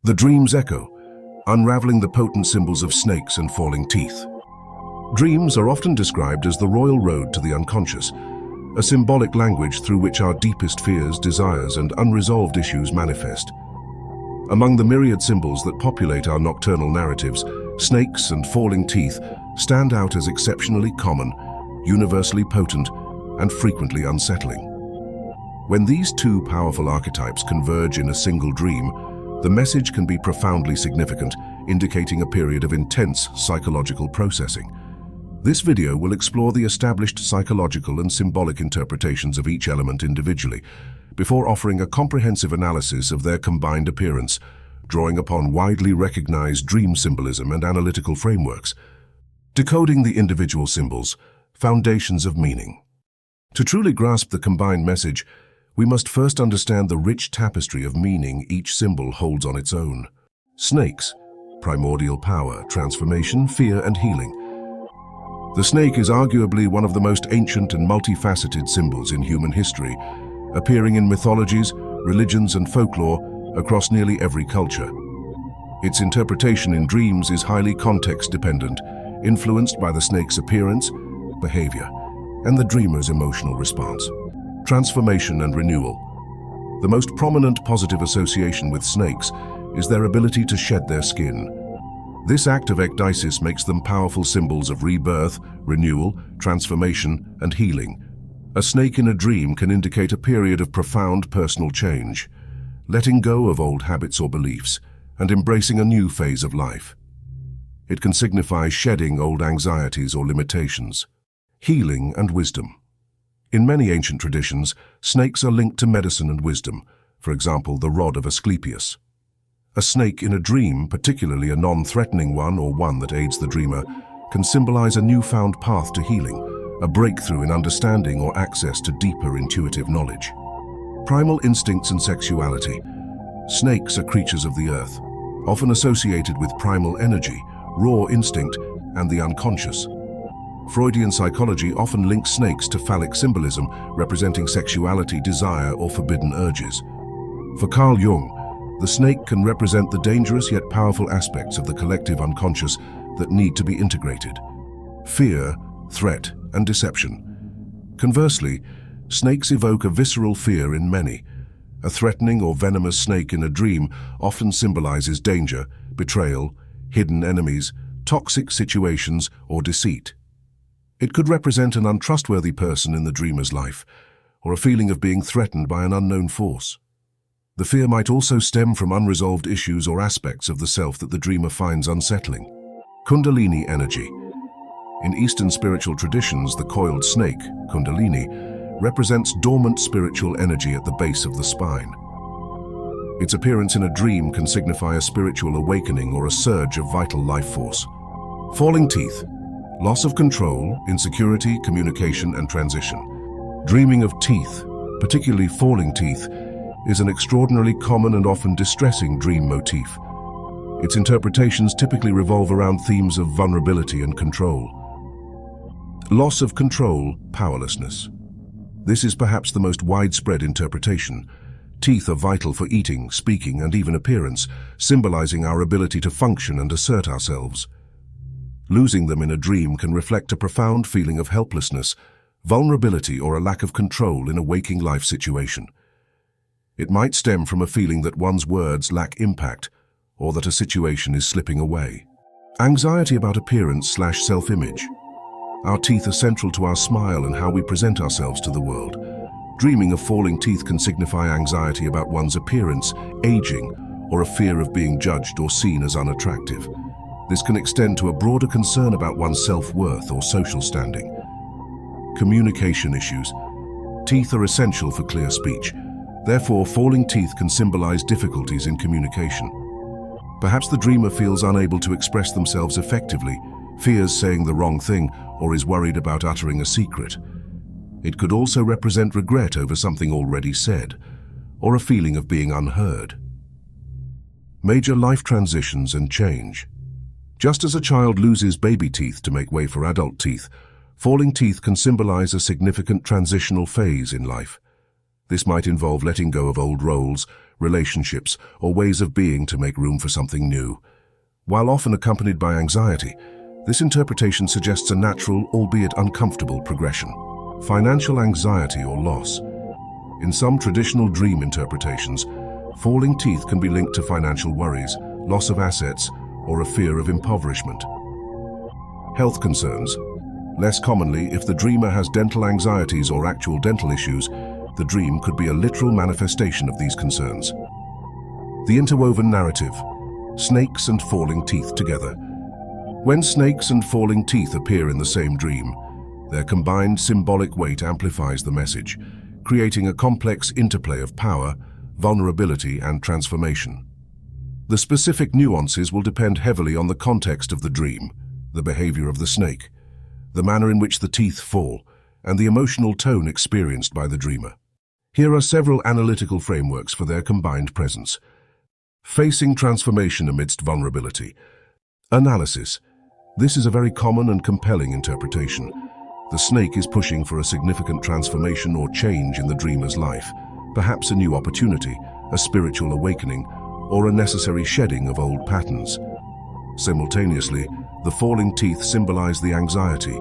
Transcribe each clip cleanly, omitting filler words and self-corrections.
The dream's echo, unraveling the potent symbols of snakes and falling teeth. Dreams are often described as the royal road to the unconscious, a symbolic language through which our deepest fears, desires, and unresolved issues manifest. Among the myriad symbols that populate our nocturnal narratives, snakes and falling teeth stand out as exceptionally common, universally potent, and frequently unsettling. When these two powerful archetypes converge in a single dream, the message can be profoundly significant, indicating a period of intense psychological processing. This video will explore the established psychological and symbolic interpretations of each element individually, before offering a comprehensive analysis of their combined appearance, drawing upon widely recognized dream symbolism and analytical frameworks. Decoding the individual symbols, foundations of meaning. To truly grasp the combined message, we must first understand the rich tapestry of meaning each symbol holds on its own. Snakes, primordial power, transformation, fear, and healing. The snake is arguably one of the most ancient and multifaceted symbols in human history, appearing in mythologies, religions, and folklore across nearly every culture. Its interpretation in dreams is highly context-dependent, influenced by the snake's appearance, behavior, and the dreamer's emotional response. Transformation and renewal. The most prominent positive association with snakes is their ability to shed their skin. This act of ecdysis makes them powerful symbols of rebirth, renewal, transformation, and healing. A snake in a dream can indicate a period of profound personal change, letting go of old habits or beliefs, and embracing a new phase of life. It can signify shedding old anxieties or limitations. Healing and wisdom. In many ancient traditions, snakes are linked to medicine and wisdom, for example, the rod of Asclepius. A snake in a dream, particularly a non-threatening one or one that aids the dreamer, can symbolize a newfound path to healing, a breakthrough in understanding or access to deeper intuitive knowledge. Primal instincts and sexuality. Snakes are creatures of the earth, often associated with primal energy, raw instinct, and the unconscious. Freudian psychology often links snakes to phallic symbolism, representing sexuality, desire, or forbidden urges. For Carl Jung, the snake can represent the dangerous yet powerful aspects of the collective unconscious that need to be integrated. Fear, threat, and deception. Conversely, snakes evoke a visceral fear in many. A threatening or venomous snake in a dream often symbolizes danger, betrayal, hidden enemies, toxic situations, or deceit. It could represent an untrustworthy person in the dreamer's life, or a feeling of being threatened by an unknown force. The fear might also stem from unresolved issues or aspects of the self that the dreamer finds unsettling. Kundalini energy. In Eastern spiritual traditions, the coiled snake, Kundalini, represents dormant spiritual energy at the base of the spine. Its appearance in a dream can signify a spiritual awakening or a surge of vital life force. Falling teeth. Loss of control, insecurity, communication, and transition. Dreaming of teeth, particularly falling teeth, is an extraordinarily common and often distressing dream motif. Its interpretations typically revolve around themes of vulnerability and control. Loss of control, powerlessness. This is perhaps the most widespread interpretation. Teeth are vital for eating, speaking, and even appearance, symbolizing our ability to function and assert ourselves. Losing them in a dream can reflect a profound feeling of helplessness, vulnerability, or a lack of control in a waking life situation. It might stem from a feeling that one's words lack impact, or that a situation is slipping away. Anxiety about appearance/self-image. Our teeth are central to our smile and how we present ourselves to the world. Dreaming of falling teeth can signify anxiety about one's appearance, aging, or a fear of being judged or seen as unattractive. This can extend to a broader concern about one's self-worth or social standing. Communication issues. Teeth are essential for clear speech. Therefore, falling teeth can symbolize difficulties in communication. Perhaps the dreamer feels unable to express themselves effectively, fears saying the wrong thing, or is worried about uttering a secret. It could also represent regret over something already said, or a feeling of being unheard. Major life transitions and change. Just as a child loses baby teeth to make way for adult teeth, falling teeth can symbolize a significant transitional phase in life. This might involve letting go of old roles, relationships, or ways of being to make room for something new. While often accompanied by anxiety, this interpretation suggests a natural, albeit uncomfortable, progression. Financial anxiety or loss. In some traditional dream interpretations, falling teeth can be linked to financial worries, loss of assets, or a fear of impoverishment. Health concerns. Less commonly, if the dreamer has dental anxieties or actual dental issues, the dream could be a literal manifestation of these concerns. The interwoven narrative. Snakes and falling teeth together. When snakes and falling teeth appear in the same dream, their combined symbolic weight amplifies the message, creating a complex interplay of power, vulnerability, and transformation. The specific nuances will depend heavily on the context of the dream, the behavior of the snake, the manner in which the teeth fall, and the emotional tone experienced by the dreamer. Here are several analytical frameworks for their combined presence. Facing transformation amidst vulnerability. Analysis. This is a very common and compelling interpretation. The snake is pushing for a significant transformation or change in the dreamer's life, perhaps a new opportunity, a spiritual awakening, or a necessary shedding of old patterns. Simultaneously, the falling teeth symbolize the anxiety,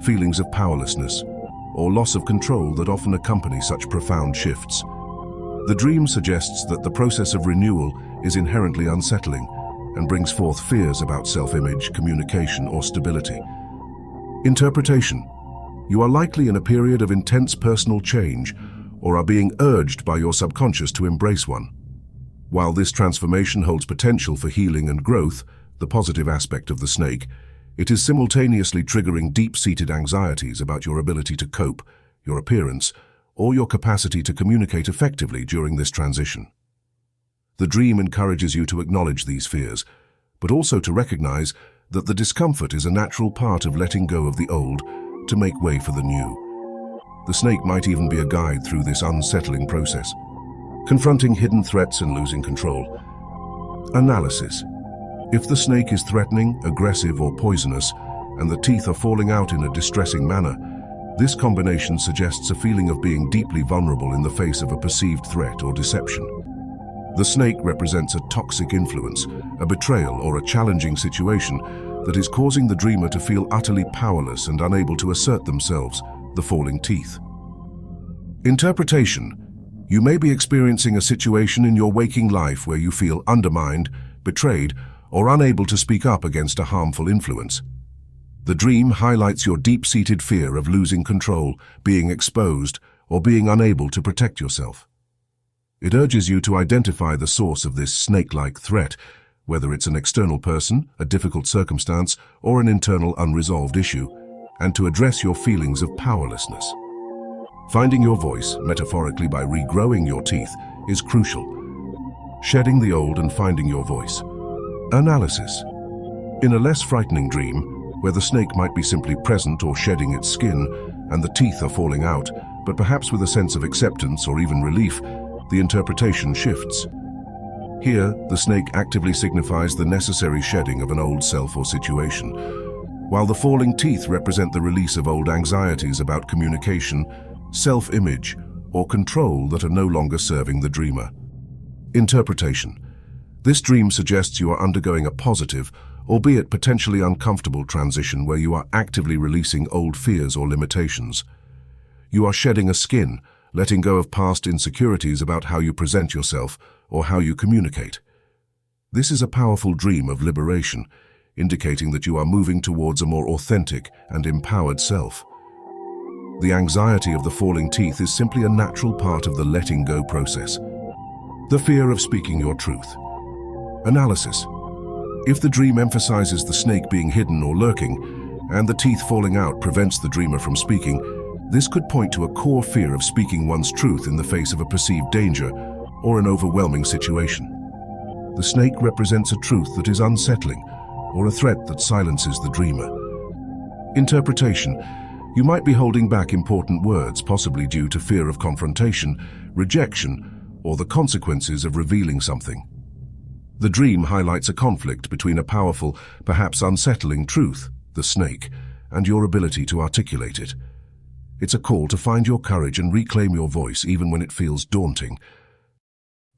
feelings of powerlessness, or loss of control that often accompany such profound shifts. The dream suggests that the process of renewal is inherently unsettling and brings forth fears about self-image, communication, or stability. Interpretation. You are likely in a period of intense personal change or are being urged by your subconscious to embrace one. While this transformation holds potential for healing and growth, the positive aspect of the snake, it is simultaneously triggering deep-seated anxieties about your ability to cope, your appearance, or your capacity to communicate effectively during this transition. The dream encourages you to acknowledge these fears, but also to recognize that the discomfort is a natural part of letting go of the old to make way for the new. The snake might even be a guide through this unsettling process. Confronting hidden threats and losing control. Analysis. If the snake is threatening, aggressive, or poisonous, and the teeth are falling out in a distressing manner, this combination suggests a feeling of being deeply vulnerable in the face of a perceived threat or deception. The snake represents a toxic influence, a betrayal, or a challenging situation that is causing the dreamer to feel utterly powerless and unable to assert themselves, the falling teeth. Interpretation. You may be experiencing a situation in your waking life where you feel undermined, betrayed, or unable to speak up against a harmful influence. The dream highlights your deep-seated fear of losing control, being exposed, or being unable to protect yourself. It urges you to identify the source of this snake-like threat, whether it's an external person, a difficult circumstance, or an internal unresolved issue, and to address your feelings of powerlessness. Finding your voice, metaphorically by regrowing your teeth, is crucial. Shedding the old and finding your voice. Analysis. In a less frightening dream, where the snake might be simply present or shedding its skin, and the teeth are falling out, but perhaps with a sense of acceptance or even relief, the interpretation shifts. Here, the snake actively signifies the necessary shedding of an old self or situation, while the falling teeth represent the release of old anxieties about communication, self-image, or control that are no longer serving the dreamer. Interpretation. This dream suggests you are undergoing a positive, albeit potentially uncomfortable transition where you are actively releasing old fears or limitations. You are shedding a skin, letting go of past insecurities about how you present yourself or how you communicate. This is a powerful dream of liberation, indicating that you are moving towards a more authentic and empowered self. The anxiety of the falling teeth is simply a natural part of the letting go process. The fear of speaking your truth. Analysis. If the dream emphasizes the snake being hidden or lurking, and the teeth falling out prevents the dreamer from speaking, this could point to a core fear of speaking one's truth in the face of a perceived danger or an overwhelming situation. The snake represents a truth that is unsettling or a threat that silences the dreamer. Interpretation. You might be holding back important words, possibly due to fear of confrontation, rejection, or the consequences of revealing something. The dream highlights a conflict between a powerful, perhaps unsettling truth, the snake, and your ability to articulate it. It's a call to find your courage and reclaim your voice even when it feels daunting.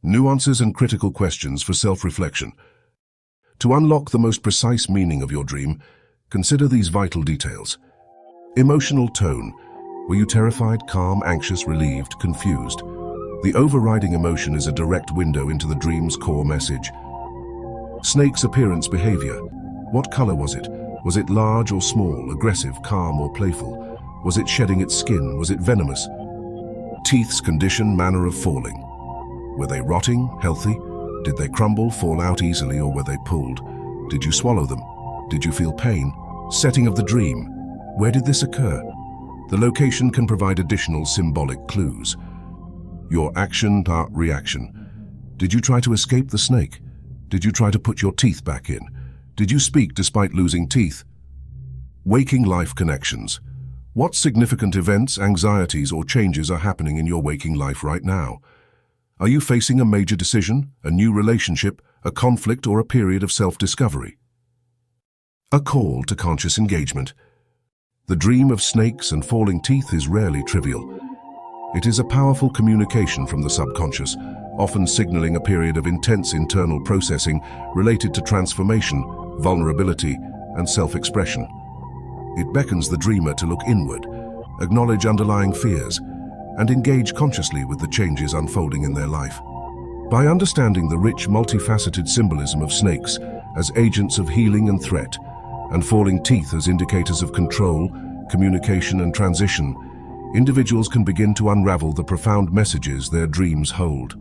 Nuances and critical questions for self-reflection. To unlock the most precise meaning of your dream, consider these vital details. Emotional tone. Were you terrified, calm, anxious, relieved, confused? The overriding emotion is a direct window into the dream's core message. Snake's appearance, behavior. What color was it? Was it large or small, aggressive, calm or playful? Was it shedding its skin? Was it venomous? Teeth's condition, manner of falling. Were they rotting, healthy? Did they crumble, fall out easily, or were they pulled? Did you swallow them? Did you feel pain? Setting of the dream. Where did this occur? The location can provide additional symbolic clues. Your action, reaction. Did you try to escape the snake? Did you try to put your teeth back in? Did you speak despite losing teeth? Waking life connections. What significant events, anxieties, or changes are happening in your waking life right now? Are you facing a major decision, a new relationship, a conflict, or a period of self-discovery? A call to conscious engagement. The dream of snakes and falling teeth is rarely trivial. It is a powerful communication from the subconscious, often signaling a period of intense internal processing related to transformation, vulnerability, and self-expression. It beckons the dreamer to look inward, acknowledge underlying fears, and engage consciously with the changes unfolding in their life. By understanding the rich, multifaceted symbolism of snakes as agents of healing and threat, and falling teeth as indicators of control, communication, and transition, individuals can begin to unravel the profound messages their dreams hold.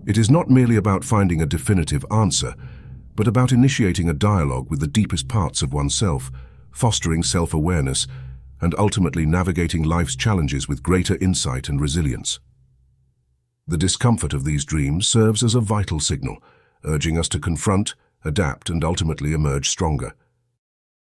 It is not merely about finding a definitive answer, but about initiating a dialogue with the deepest parts of oneself, fostering self-awareness, and ultimately navigating life's challenges with greater insight and resilience. The discomfort of these dreams serves as a vital signal, urging us to confront, adapt, and ultimately emerge stronger.